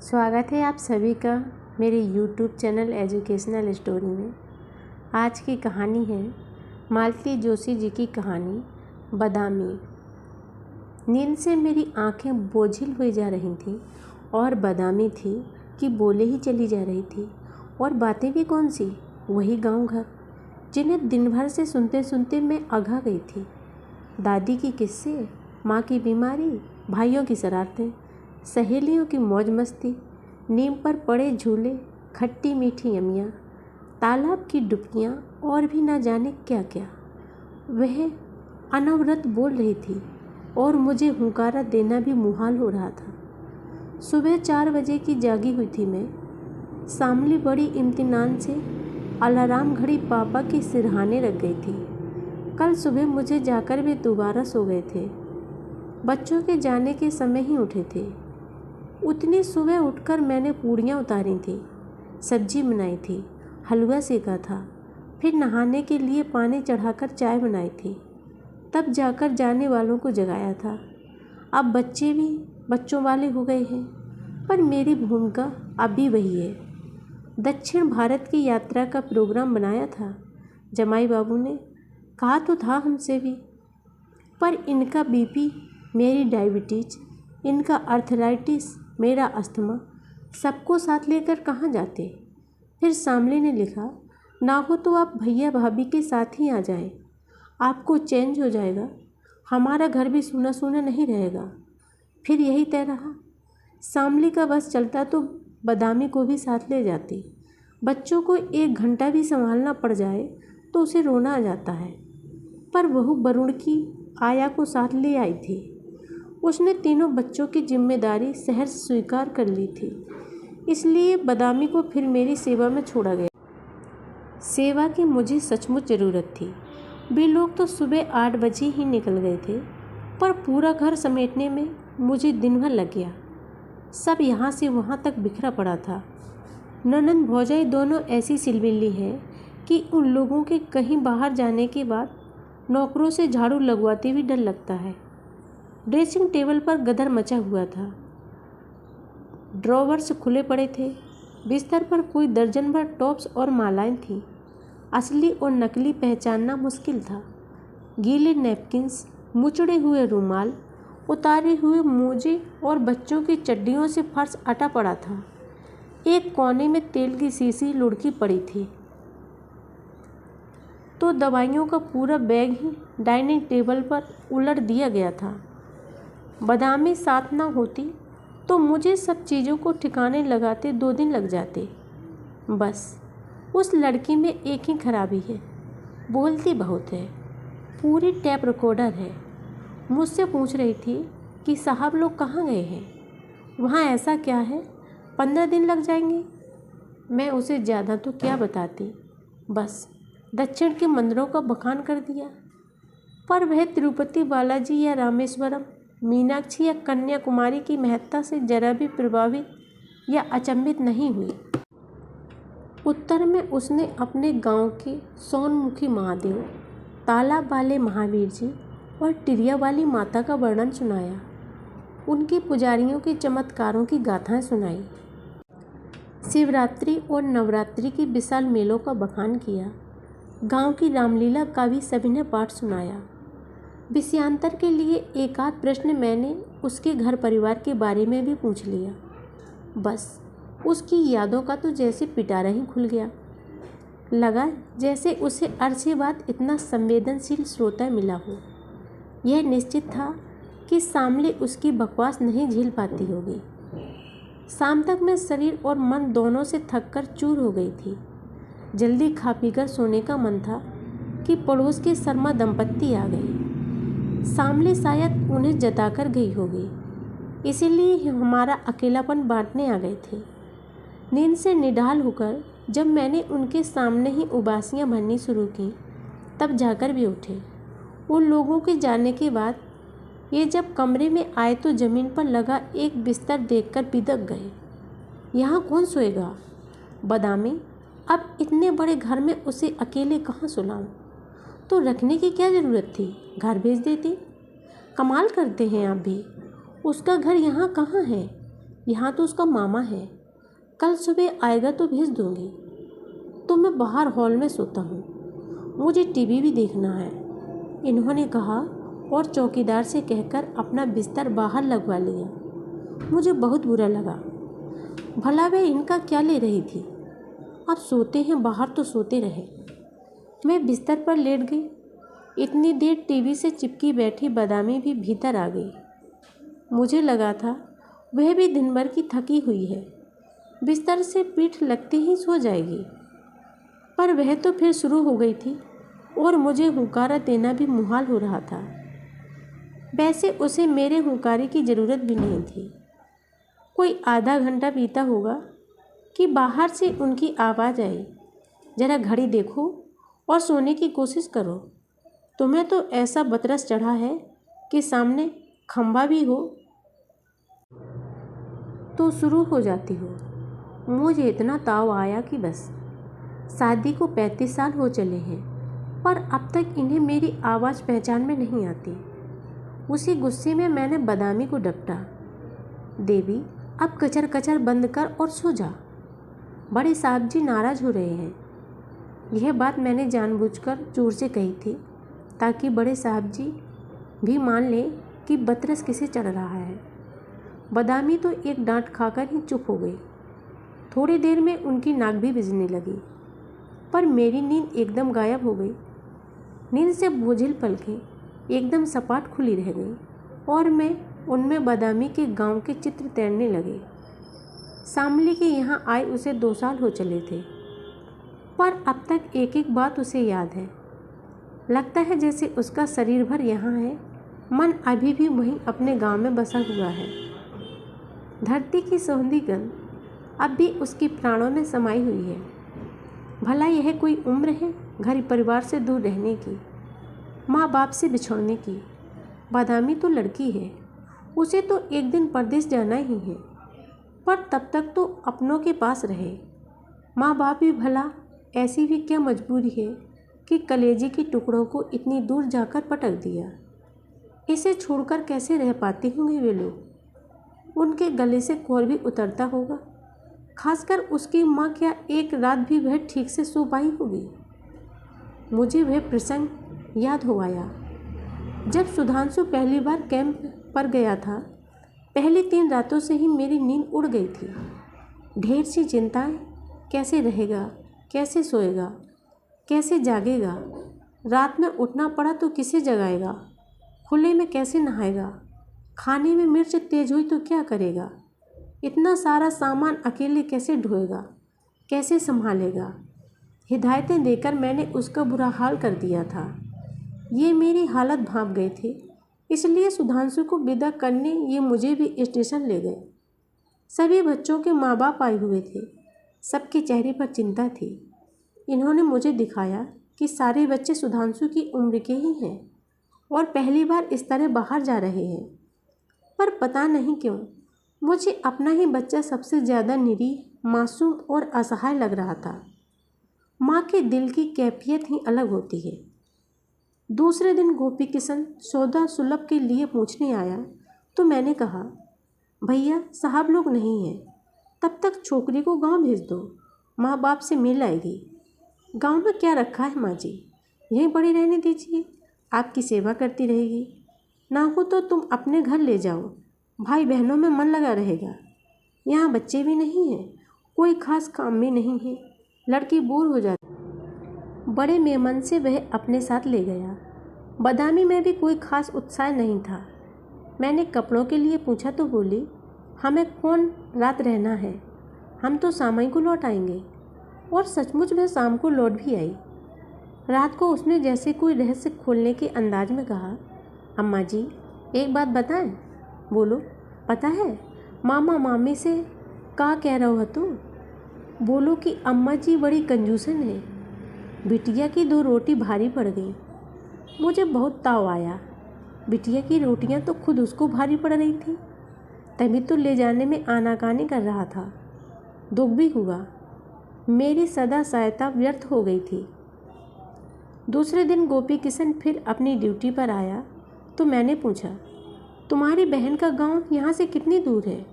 स्वागत है आप सभी का मेरे YouTube चैनल एजुकेशनल स्टोरी में। आज की कहानी है मालती जोशी जी की कहानी बादामी। नींद से मेरी आंखें बोझिल हुई जा रही थीं और बादामी थी कि बोले ही चली जा रही थी। और बातें भी कौन सी, वही गांव घर जिन्हें दिन भर से सुनते सुनते मैं अघा गई थी। दादी की किस्से, माँ की बीमारी, भाइयों की शरारतें, सहेलियों की मौज मस्ती, नीम पर पड़े झूले, खट्टी मीठी अमियाँ, तालाब की डुबकियाँ और भी ना जाने क्या क्या। वह अनवरत बोल रही थी और मुझे हुंकारा देना भी मुहाल हो रहा था। सुबह 4 बजे की जागी हुई थी मैं। सामली बड़ी इम्तिनान से अलार्म घड़ी पापा के सिरहाने रख गई थी। कल सुबह मुझे जाकर वे दोबारा सो गए थे। बच्चों के जाने के समय ही उठे थे। उतनी सुबह उठकर मैंने पूड़ियाँ उतारी थी, सब्जी बनाई थी, हलवा सेका था, फिर नहाने के लिए पानी चढ़ाकर चाय बनाई थी, तब जाकर जाने वालों को जगाया था। अब बच्चे भी बच्चों वाले हो गए हैं, पर मेरी भूमिका अब भी वही है। दक्षिण भारत की यात्रा का प्रोग्राम बनाया था। जमाई बाबू ने कहा तो था हमसे भी, पर इनका बीपी, मेरी डायबिटीज, इनका अर्थराइटिस, मेरा अस्थमा, सबको साथ लेकर कहाँ जाते। फिर सामले ने लिखा, ना हो तो आप भैया भाभी के साथ ही आ जाएं, आपको चेंज हो जाएगा, हमारा घर भी सूना सूना नहीं रहेगा। फिर यही तय रहा। सामली का बस चलता तो बादामी को भी साथ ले जाती। बच्चों को 1 घंटा भी संभालना पड़ जाए तो उसे रोना आ जाता है, पर बहू वरुण की आया को साथ ले आई थी। उसने तीनों बच्चों की जिम्मेदारी सहर्ष स्वीकार कर ली थी, इसलिए बादामी को फिर मेरी सेवा में छोड़ा गया। सेवा की मुझे सचमुच ज़रूरत थी। वे लोग तो सुबह 8 बजे ही निकल गए थे, पर पूरा घर समेटने में मुझे दिन भर लग गया। सब यहाँ से वहाँ तक बिखरा पड़ा था। ननंद भौजाई दोनों ऐसी सिलमिली हैं कि उन लोगों के कहीं बाहर जाने के बाद नौकरों से झाड़ू लगवाते भी डर लगता है। ड्रेसिंग टेबल पर गदर मचा हुआ था। ड्रॉवर्स खुले पड़े थे। बिस्तर पर कोई दर्जन भर टॉप्स और मालाएं थीं। असली और नकली पहचानना मुश्किल था। गीले नैपकिन्स, मुचड़े हुए रुमाल, उतारे हुए मोजे और बच्चों की चड्डियों से फर्श अटा पड़ा था। एक कोने में तेल की शीशी लुढ़की पड़ी थी, तो दवाइयों का पूरा बैग ही डाइनिंग टेबल पर उलट दिया गया था। बादामी साथ ना होती तो मुझे सब चीज़ों को ठिकाने लगाते 2 दिन लग जाते। बस उस लड़की में एक ही खराबी है, बोलती बहुत है, पूरी टैप रिकॉर्डर है। मुझसे पूछ रही थी कि साहब लोग कहाँ गए हैं, वहाँ ऐसा क्या है 15 दिन लग जाएंगे। मैं उसे ज़्यादा तो क्या बताती, बस दक्षिण के मंदिरों का बखान कर दिया। पर वह तिरुपति बालाजी या रामेश्वरम, मीनाक्षी या कन्याकुमारी की महत्ता से जरा भी प्रभावित या अचंभित नहीं हुई। उत्तर में उसने अपने गांव के सोनमुखी महादेव, तालाब वाले महावीर जी और टिरिया वाली माता का वर्णन सुनाया। उनके पुजारियों के चमत्कारों की गाथाएं सुनाई। शिवरात्रि और नवरात्रि की विशाल मेलों का बखान किया। गांव की रामलीला का भी सभी ने पाठ सुनाया। विषयांतर के लिए एक आध प्रश्न मैंने उसके घर परिवार के बारे में भी पूछ लिया। बस उसकी यादों का तो जैसे पिटारा ही खुल गया। लगा जैसे उसे अरसे बाद इतना संवेदनशील श्रोता मिला हो। यह निश्चित था कि सामले उसकी बकवास नहीं झेल पाती होगी। शाम तक मैं शरीर और मन दोनों से थककर चूर हो गई थी। जल्दी खा पीकर सोने का मन था कि पड़ोस के शर्मा दंपत्ति आ गए। सामले शायद उन्हें जताकर गई होगी, इसीलिए हमारा अकेलापन बांटने आ गए थे। नींद से निढाल होकर जब मैंने उनके सामने ही उबासियां भरनी शुरू की, तब जाकर भी उठे। उन लोगों के जाने के बाद ये जब कमरे में आए तो ज़मीन पर लगा एक बिस्तर देखकर बिदक गए। यहाँ कौन सोएगा? बादामी, अब इतने बड़े घर में उसे अकेले कहाँ सुलाऊं? तो रखने की क्या ज़रूरत थी, घर भेज देती। कमाल करते हैं आप भी, उसका घर यहाँ कहाँ है? यहाँ तो उसका मामा है, कल सुबह आएगा तो भेज दूँगी। तो मैं बाहर हॉल में सोता हूँ, मुझे टीवी भी देखना है, इन्होंने कहा और चौकीदार से कहकर अपना बिस्तर बाहर लगवा लिया। मुझे बहुत बुरा लगा। भला वे इनका क्या ले रही थी। अब सोते हैं बाहर तो सोते रहे। मैं बिस्तर पर लेट गई। इतनी देर टीवी से चिपकी बैठी बदामी भी भीतर आ गई। मुझे लगा था वह भी दिन भर की थकी हुई है, बिस्तर से पीठ लगते ही सो जाएगी, पर वह तो फिर शुरू हो गई थी और मुझे हुंकारा देना भी मुहाल हो रहा था। वैसे उसे मेरे हुंकारे की ज़रूरत भी नहीं थी। कोई आधा घंटा बीता होगा कि बाहर से उनकी आवाज़ आई, ज़रा घड़ी देखो और सोने की कोशिश करो। तुम्हें तो ऐसा बतरस चढ़ा है कि सामने खंभा भी हो तो शुरू हो जाती हो। मुझे इतना ताव आया कि बस। शादी को 35 साल हो चले हैं, पर अब तक इन्हें मेरी आवाज़ पहचान में नहीं आती। उसी गुस्से में मैंने बदामी को डपटा, देवी अब कचर कचर बंद कर और सो जा, बड़े साहब जी नाराज़ हो रहे हैं। यह बात मैंने जानबूझकर जोर से कही थी ताकि बड़े साहब जी भी मान लें कि बतरस किसे चढ़ रहा है। बदामी तो एक डांट खाकर ही चुप हो गई। थोड़ी देर में उनकी नाक भी बिजने लगी, पर मेरी नींद एकदम गायब हो गई। नींद से बोझिल पलकें एकदम सपाट खुली रह गई और मैं उनमें बदामी के गांव के चित्र तैरने लगे। शामली के यहाँ आए उसे 2 साल हो चले थे, पर अब तक एक एक बात उसे याद है। लगता है जैसे उसका शरीर भर यहाँ है, मन अभी भी वहीं अपने गांव में बसा हुआ है। धरती की सौंधी गंध अब भी उसकी प्राणों में समाई हुई है। भला यह कोई उम्र है घर परिवार से दूर रहने की, माँ बाप से बिछड़ने की। बदामी तो लड़की है, उसे तो एक दिन परदेश जाना ही है, पर तब तक तो अपनों के पास रहे। माँ बाप भी भला ऐसी भी क्या मजबूरी है कि कलेजे के टुकड़ों को इतनी दूर जाकर पटक दिया। इसे छोड़कर कैसे रह पाते होंगे वे लोग। उनके गले से कौर भी उतरता होगा, खासकर उसकी माँ। क्या एक रात भी वह ठीक से सो पाई होगी। मुझे वह प्रसंग याद हो आया जब सुधांशु पहली बार कैंप पर गया था। पहली 3 रातों से ही मेरी नींद उड़ गई थी। ढेर सी चिंताएं, कैसे रहेगा, कैसे सोएगा, कैसे जागेगा, रात में उठना पड़ा तो किसे जगाएगा, खुले में कैसे नहाएगा, खाने में मिर्च तेज हुई तो क्या करेगा, इतना सारा सामान अकेले कैसे ढोएगा, कैसे संभालेगा। हिदायतें देकर मैंने उसका बुरा हाल कर दिया था। ये मेरी हालत भांप गए थे, इसलिए सुधांशु को विदा करने ये मुझे भी स्टेशन ले गए। सभी बच्चों के माँ बाप आए हुए थे, सबके चेहरे पर चिंता थी। इन्होंने मुझे दिखाया कि सारे बच्चे सुधांशु की उम्र के ही हैं और पहली बार इस तरह बाहर जा रहे हैं। पर पता नहीं क्यों मुझे अपना ही बच्चा सबसे ज़्यादा निरीह, मासूम और असहाय लग रहा था। माँ के दिल की कैफियत ही अलग होती है। दूसरे दिन गोपी किशन सौदा सुलभ के लिए पूछने आया तो मैंने कहा, भैया साहब लोग नहीं हैं, तब तक छोकरी को गांव भेज दो, माँ बाप से मिल आएगी। गांव में क्या रखा है माँ जी, यहीं पड़ी रहने दीजिए, आपकी सेवा करती रहेगी। ना हो तो तुम अपने घर ले जाओ, भाई बहनों में मन लगा रहेगा। यहाँ बच्चे भी नहीं हैं, कोई खास काम भी नहीं है, लड़की बोर हो जाती। बड़े मेमन से वह अपने साथ ले गया। बदामी में भी कोई खास उत्साह नहीं था। मैंने कपड़ों के लिए पूछा तो बोली, हमें कौन रात रहना है, हम तो शाम को लौट आएंगे। और सचमुच वह शाम को लौट भी आई। रात को उसने जैसे कोई रहस्य खोलने के अंदाज में कहा, अम्मा जी एक बात बताएं। बोलो। पता है मामा मामी से क्या कह रहा हो तुम? बोलो कि अम्मा जी बड़ी कंजूसन है, बिटिया की 2 रोटी भारी पड़ गई। मुझे बहुत ताव आया। बिटिया की रोटियां तो खुद उसको भारी पड़ रही थी, तभी तो ले जाने में आनाकानी कर रहा था। दुख भी हुआ, मेरी सदा सहायता व्यर्थ हो गई थी। दूसरे दिन गोपी किशन फिर अपनी ड्यूटी पर आया तो मैंने पूछा, तुम्हारी बहन का गांव यहाँ से कितनी दूर है?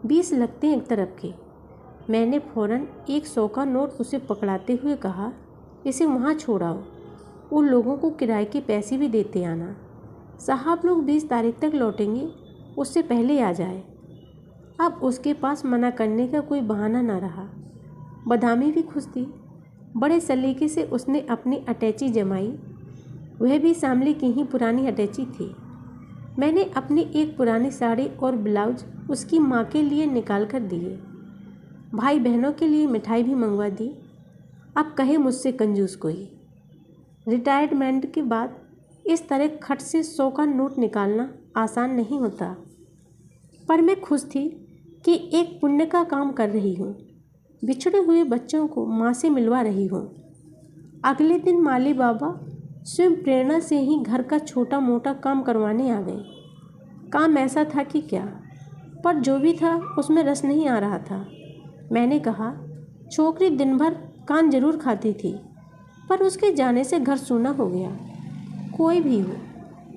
20 लगते हैं एक तरफ के। मैंने फ़ौरन 100 का नोट उसे पकड़ाते हुए कहा, इसे वहाँ छोड़ाओ, उन लोगों को किराए के पैसे भी देते आना। साहब लोग 20 तारीख तक लौटेंगे, उससे पहले आ जाए। अब उसके पास मना करने का कोई बहाना ना रहा। बदामी भी खुश थी। बड़े सलीके से उसने अपनी अटैची जमाई, वह भी सांवले की ही पुरानी अटैची थी। मैंने अपनी एक पुरानी साड़ी और ब्लाउज उसकी माँ के लिए निकाल कर दिए। भाई बहनों के लिए मिठाई भी मंगवा दी। अब कहे मुझसे कंजूस कोई। रिटायरमेंट के बाद इस तरह खट से 100 का नोट निकालना आसान नहीं होता, पर मैं खुश थी कि एक पुण्य का काम कर रही हूँ। बिछड़े हुए बच्चों को माँ से मिलवा रही हूँ। अगले दिन माली बाबा स्वयं प्रेरणा से ही घर का छोटा मोटा काम करवाने आ गए। काम ऐसा था कि क्या, पर जो भी था उसमें रस नहीं आ रहा था। मैंने कहा, छोकरी दिन भर कान जरूर खाती थी, पर उसके जाने से घर सूना हो गया। कोई भी हो,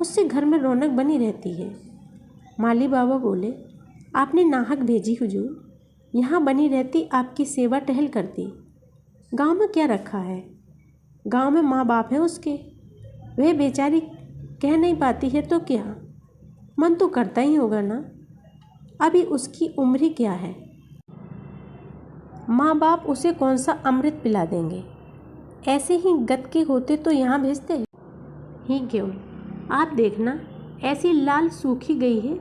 उससे घर में रौनक बनी रहती है। माली बाबा बोले, आपने नाहक भेजी हुजूर, यहाँ बनी रहती आपकी सेवा टहल करती। गांव में क्या रखा है? गांव में माँ बाप है उसके, वह बेचारी कह नहीं पाती है तो क्या, मन तो करता ही होगा ना। अभी उसकी उम्र ही क्या है। माँ बाप उसे कौन सा अमृत पिला देंगे। ऐसे ही गत के होते तो यहाँ भेजते ही क्यों। आप देखना, ऐसी लाल सूखी गई है,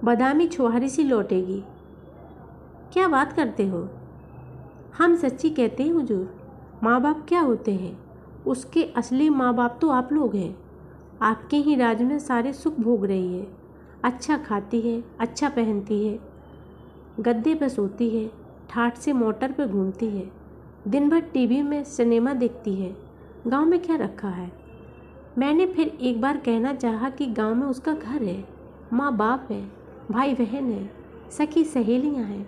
बदामी छुहारी सी लौटेगी। क्या बात करते हो? हम सच्ची कहते हैं हुजूर। माँ बाप क्या होते हैं? उसके असली माँ बाप तो आप लोग हैं। आपके ही राज में सारे सुख भोग रही है। अच्छा खाती है, अच्छा पहनती है, गद्दे पर सोती है, ठाठ से मोटर पर घूमती है, दिन भर टीवी में सिनेमा देखती है। गांव में क्या रखा है? मैंने फिर एक बार कहना चाहा कि गांव में उसका घर है, माँ बाप है, भाई बहन है, सखी सहेलियाँ हैं,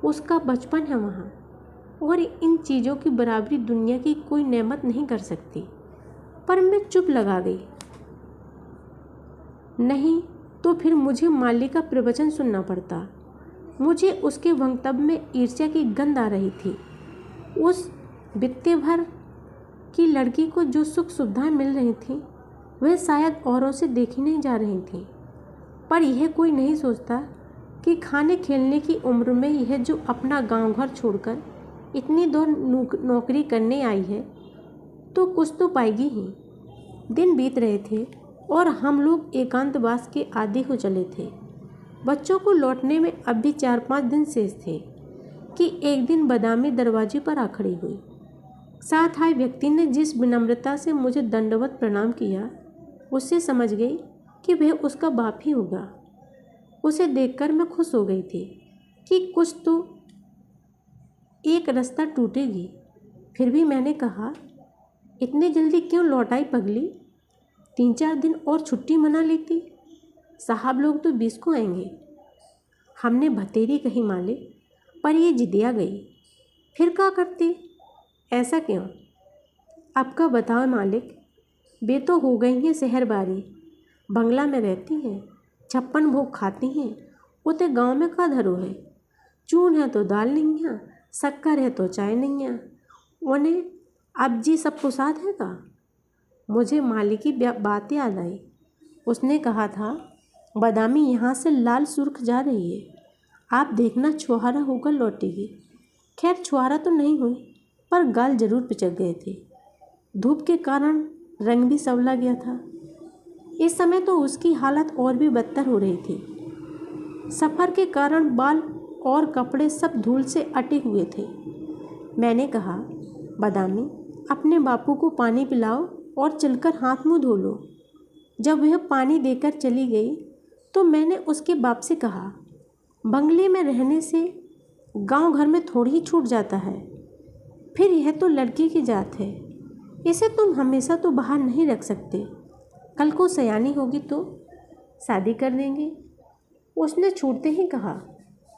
उसका बचपन है वहाँ, और इन चीज़ों की बराबरी दुनिया की कोई नेमत नहीं कर सकती। पर मैं चुप लगा गई। नहीं तो फिर मुझे माली का प्रवचन सुनना पड़ता। मुझे उसके वक्तव्य में ईर्ष्या की गंध आ रही थी। उस बित्ते भर की लड़की को जो सुख सुविधाएं मिल रही थी, वह शायद औरों से देखी नहीं जा रही थी। पर यह कोई नहीं सोचता कि खाने खेलने की उम्र में यह जो अपना गांव घर छोड़कर इतनी दूर नौकरी करने आई है, तो कुछ तो पाएगी ही। दिन बीत रहे थे और हम लोग एकांतवास के आदी हो चले थे। बच्चों को लौटने में अब भी 4-5 दिन शेष थे कि एक दिन बदामी दरवाजे पर आ खड़ी हुई। साथ आए व्यक्ति ने जिस विनम्रता से मुझे दंडवत प्रणाम किया, उससे समझ गई कि वह उसका बाप ही होगा। उसे देखकर मैं खुश हो गई थी कि कुछ तो एक रास्ता टूटेगी। फिर भी मैंने कहा, इतने जल्दी क्यों लौट आई पगली? 3-4 दिन और छुट्टी मना लेती। साहब लोग तो 20 को आएंगे। हमने भतेरी कही मालिक, पर ये जिदिया गई। फिर क्या करती? ऐसा क्यों? आपका बताओ मालिक। बे तो हो गई हैं शहर बारी, बंगला में रहती हैं, 56 भोग खाती हैं। वो तो गाँव में का धरो है। चून है तो दाल नहीं है, शक्कर है तो चाय नहीं है। उन्हें अब जी सबको साथ है का? मुझे माली की बात याद आई। उसने कहा था, बदामी यहाँ से लाल सुर्ख जा रही है, आप देखना छुहारा होकर लौटेगी। खैर छुहारा तो नहीं हुई, पर गाल जरूर पिचक गए थे। धूप के कारण रंग भी संवला गया था। इस समय तो उसकी हालत और भी बदतर हो रही थी। सफ़र के कारण बाल और कपड़े सब धूल से अटे हुए थे। मैंने कहा, बदामी अपने बापू को पानी पिलाओ और चलकर हाथ मुँह धो लो। जब वह पानी देकर चली गई तो मैंने उसके बाप से कहा, बंगले में रहने से गांव घर में थोड़ी ही छूट जाता है। फिर यह तो लड़की की जात है, इसे तुम हमेशा तो बाहर नहीं रख सकते। कल को सयानी होगी तो शादी कर देंगे। उसने छूटते ही कहा,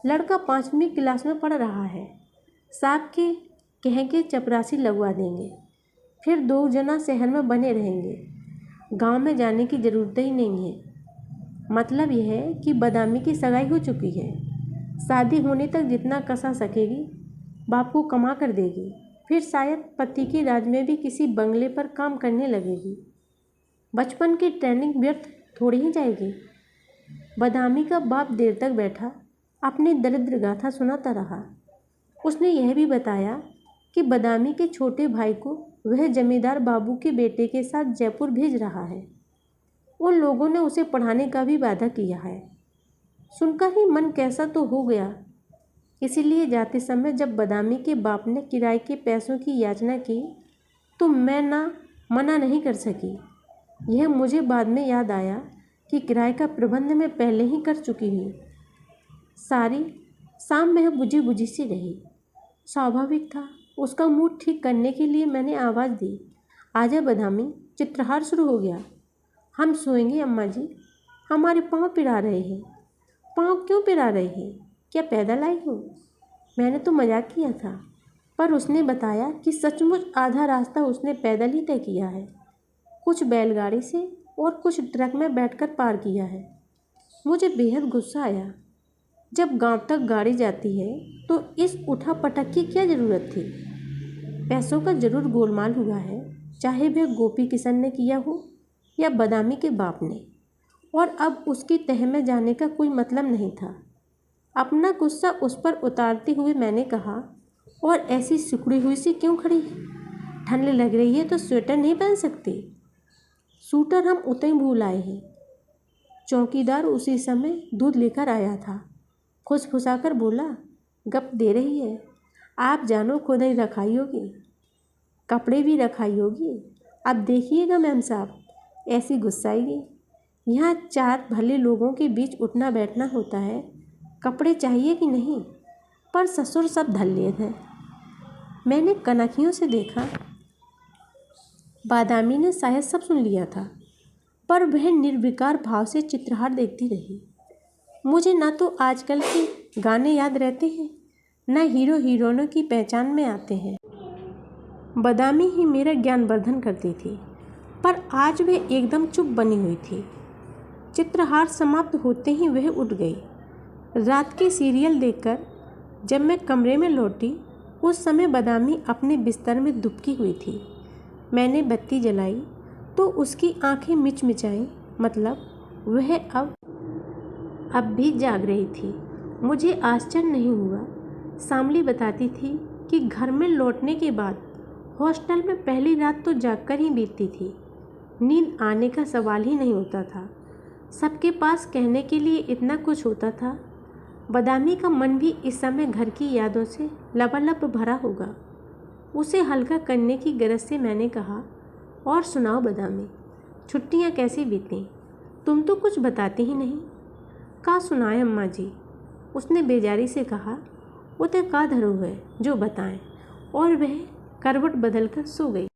लड़का 5वीं क्लास में पढ़ रहा है, साहब के कह के चपरासी लगवा देंगे। फिर 2 जना शहर में बने रहेंगे, गांव में जाने की ज़रूरत ही नहीं है। मतलब यह है कि बदामी की सगाई हो चुकी है। शादी होने तक जितना कसा सकेगी बाप को कमा कर देगी, फिर शायद पति के राज में भी किसी बंगले पर काम करने लगेगी। बचपन की ट्रेनिंग व्यर्थ थोड़ी ही जाएगी। बदामी का बाप देर तक बैठा अपनी दरिद्र गाथा सुनाता रहा। उसने यह भी बताया कि बदामी के छोटे भाई को वह जमींदार बाबू के बेटे के साथ जयपुर भेज रहा है। उन लोगों ने उसे पढ़ाने का भी वादा किया है। सुनकर ही मन कैसा तो हो गया। इसीलिए जाते समय जब बदामी के बाप ने किराए के पैसों की याचना की तो मैं मना नहीं कर सकी। यह मुझे बाद में याद आया कि किराए का प्रबंध मैं पहले ही कर चुकी हूँ। सारी शाम में बुझी बुझी सी रही। स्वाभाविक था, उसका मूड ठीक करने के लिए मैंने आवाज़ दी, आजा बदामी, चित्रहार शुरू हो गया। हम सोएंगे अम्मा जी, हमारे पाँव पिरा रहे हैं। पाँव क्यों पिरा रहे हैं? क्या पैदल आई हो? मैंने तो मजाक किया था, पर उसने बताया कि सचमुच आधा रास्ता उसने पैदल ही तय किया है। कुछ बैलगाड़ी से और कुछ ट्रक में बैठकर पार किया है। मुझे बेहद गुस्सा आया। जब गांव तक गाड़ी जाती है तो इस उठा पटक की क्या ज़रूरत थी? पैसों का जरूर गोलमाल हुआ है, चाहे वह गोपी किशन ने किया हो या बदामी के बाप ने, और अब उसकी तह में जाने का कोई मतलब नहीं था। अपना गुस्सा उस पर उतारते हुए मैंने कहा, और ऐसी सिकुड़ी हुई सी क्यों खड़ी है? ठंड लग रही है तो स्वेटर नहीं पहन सकती? सूटर हम उतने भूल आए हैं। चौकीदार उसी समय दूध लेकर आया था। फुसफुसाकर बोला, गप दे रही है, आप जानो खुद ही रखाई होगी, कपड़े भी रखाई होगी। अब देखिएगा मैम साहब, ऐसी गुस्साएगी। यहाँ चार भले लोगों के बीच उठना बैठना होता है, कपड़े चाहिए कि नहीं? पर ससुर सब धल्ले थे। मैंने कनखियों से देखा। बादामी ने शायद सब सुन लिया था, पर वह निर्विकार भाव से चित्रहार देखती रही। मुझे ना तो आजकल के गाने याद रहते हैं, न हीरो हीरोइनों की पहचान में आते हैं। बदामी ही मेरा ज्ञानवर्धन करती थी, पर आज वह एकदम चुप बनी हुई थी। चित्रहार समाप्त होते ही वह उठ गई। रात के सीरियल देखकर जब मैं कमरे में लौटी, उस समय बदामी अपने बिस्तर में दुबकी हुई थी। मैंने बत्ती जलाई तो उसकी आंखें मिचमिचाईं, मतलब वह अब भी जाग रही थी। मुझे आश्चर्य नहीं हुआ। शामली बताती थी कि घर में लौटने के बाद हॉस्टल में पहली रात तो जागकर ही बीतती थी। नींद आने का सवाल ही नहीं होता था। सबके पास कहने के लिए इतना कुछ होता था। बदामी का मन भी इस समय घर की यादों से लबालब भरा होगा। उसे हल्का करने की गरज से मैंने कहा, और सुनाओ बदामी, छुट्टियाँ कैसी बीतीं? तुम तो कुछ बताती ही नहीं। का सुनाए अम्मा जी, उसने बेजारी से कहा। उते का धरो है जो बताएं, और वह करवट बदलकर सो गई।